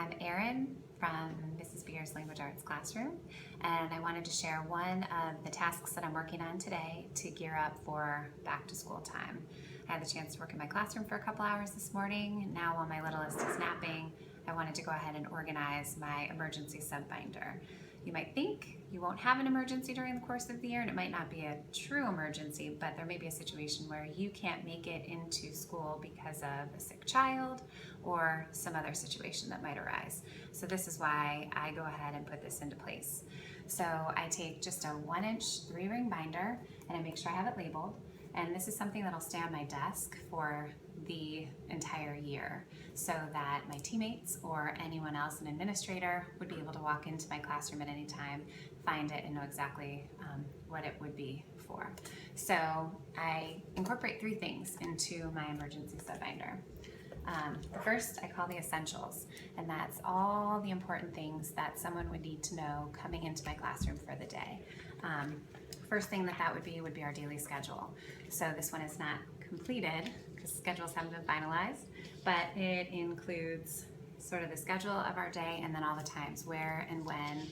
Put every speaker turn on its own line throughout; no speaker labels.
I'm Erin from Mrs. Beer's Language Arts classroom, and I wanted to share one of the tasks that I'm working on today to gear up for back to school time. I had the chance to work in my classroom for a couple hours this morning. Now while my littlest is napping, I wanted to go ahead and organize my emergency sub binder. You might think you won't have an emergency during the course of the year, and it might not be a true emergency, but there may be a situation where you can't make it into school because of a sick child or some other situation that might arise. So this is why I go ahead and put this into place. So I take just a 1-inch 3-ring binder and I make sure I have it labeled. And this is something that'll stay on my desk for the entire year so that my teammates or anyone else, an administrator, would be able to walk into my classroom at any time, find it, and know exactly what it would be for. So I incorporate 3 things into my emergency sub binder. The first I call the essentials, and that's all the important things that someone would need to know coming into my classroom for the day. First thing that would be our daily schedule. So this one is not completed because schedules haven't been finalized, but it includes sort of the schedule of our day and then all the times where and when,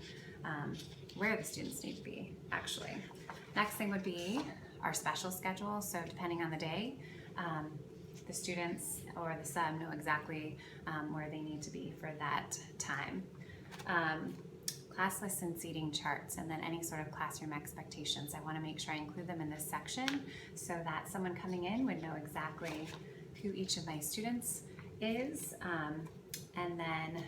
where the students need to be actually. Next thing would be our special schedule. So depending on the day, the students or the sub know exactly where they need to be for that time. Class lists and seating charts, and then any sort of classroom expectations. I want to make sure I include them in this section so that someone coming in would know exactly who each of my students is and then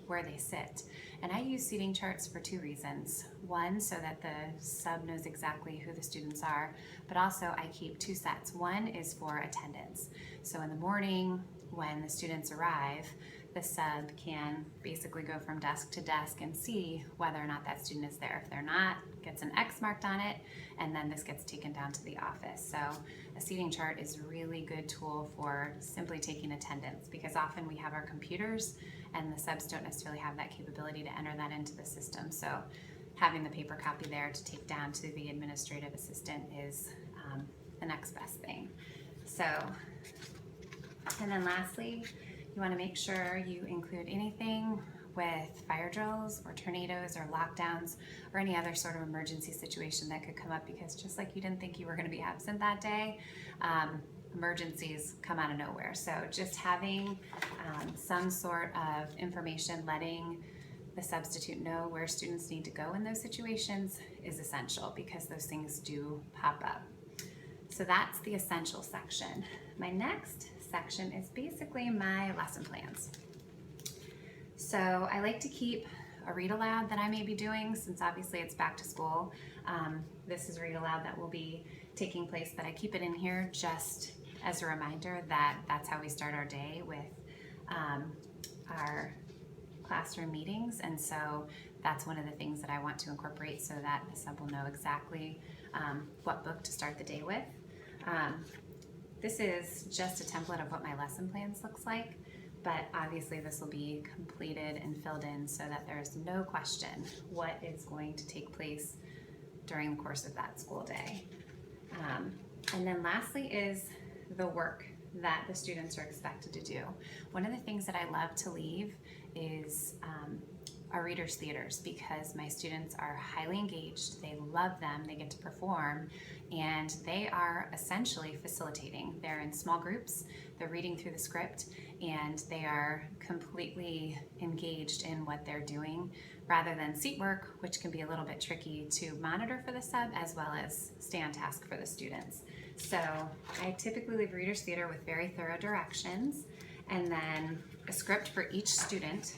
where they sit. And I use seating charts for 2 reasons. One, so that the sub knows exactly who the students are, but also I keep 2 sets. One is for attendance. So in the morning when the students arrive, the sub can basically go from desk to desk and see whether or not that student is there. If they're not, gets an X marked on it, and then this gets taken down to the office. So a seating chart is a really good tool for simply taking attendance, because often we have our computers and the subs don't necessarily have that capability to enter that into the system. So having the paper copy there to take down to the administrative assistant is the next best thing. So, and then lastly, you want to make sure you include anything with fire drills or tornadoes or lockdowns or any other sort of emergency situation that could come up, because just like you didn't think you were going to be absent that day, emergencies come out of nowhere. So just having some sort of information letting the substitute know where students need to go in those situations is essential, because those things do pop up. So that's the essential section. My next section is basically my lesson plans. So I like to keep a read aloud that I may be doing, since obviously it's back to school. This is a read aloud that will be taking place, but I keep it in here just as a reminder that that's how we start our day with our classroom meetings. And so that's one of the things that I want to incorporate so that the sub will know exactly what book to start the day with. This is just a template of what my lesson plans looks like, but obviously this will be completed and filled in so that there's no question what is going to take place during the course of that school day. And then lastly is the work that the students are expected to do. One of the things that I love to leave is our readers' theaters, because my students are highly engaged, they love them, they get to perform, and they are essentially facilitating. They're in small groups, they're reading through the script, and they are completely engaged in what they're doing, rather than seat work, which can be a little bit tricky to monitor for the sub as well as stay on task for the students. So I typically leave readers' theater with very thorough directions, and then a script for each student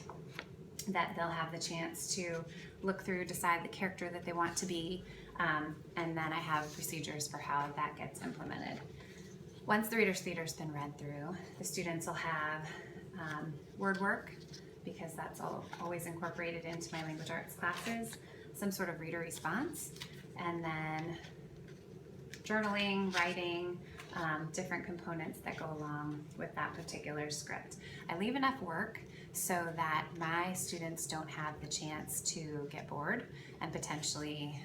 that they'll have the chance to look through, decide the character that they want to be, and then I have procedures for how that gets implemented. Once the reader's theater's been read through, the students will have word work, because that's always incorporated into my language arts classes, some sort of reader response, and then journaling, writing, different components that go along with that particular script. I leave enough work so that my students don't have the chance to get bored and potentially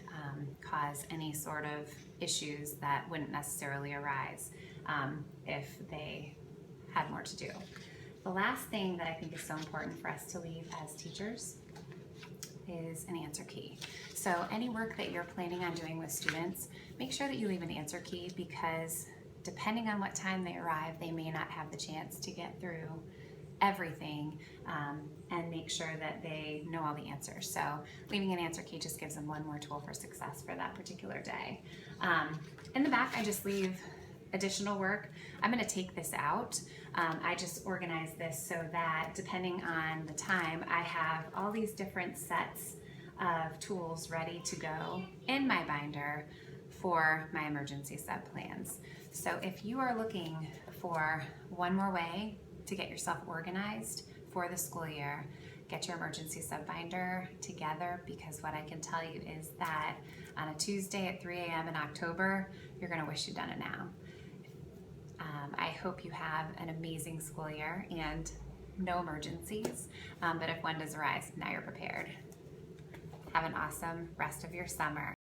cause any sort of issues that wouldn't necessarily arise if they had more to do. The last thing that I think is so important for us to leave as teachers is an answer key. So any work that you're planning on doing with students, make sure that you leave an answer key, because depending on what time they arrive, they may not have the chance to get through everything, and make sure that they know all the answers. So leaving an answer key just gives them one more tool for success for that particular day. In the back, I just leave additional work. I'm going to take this out. I just organized this so that depending on the time, I have all these different sets of tools ready to go in my binder for my emergency sub plans. So if you are looking for one more way to get yourself organized for the school year, get your emergency sub binder together, because what I can tell you is that on a Tuesday at 3 a.m. in October, you're going to wish you'd done it now. I hope you have an amazing school year and no emergencies, but if one does arise, now you're prepared. Have an awesome rest of your summer.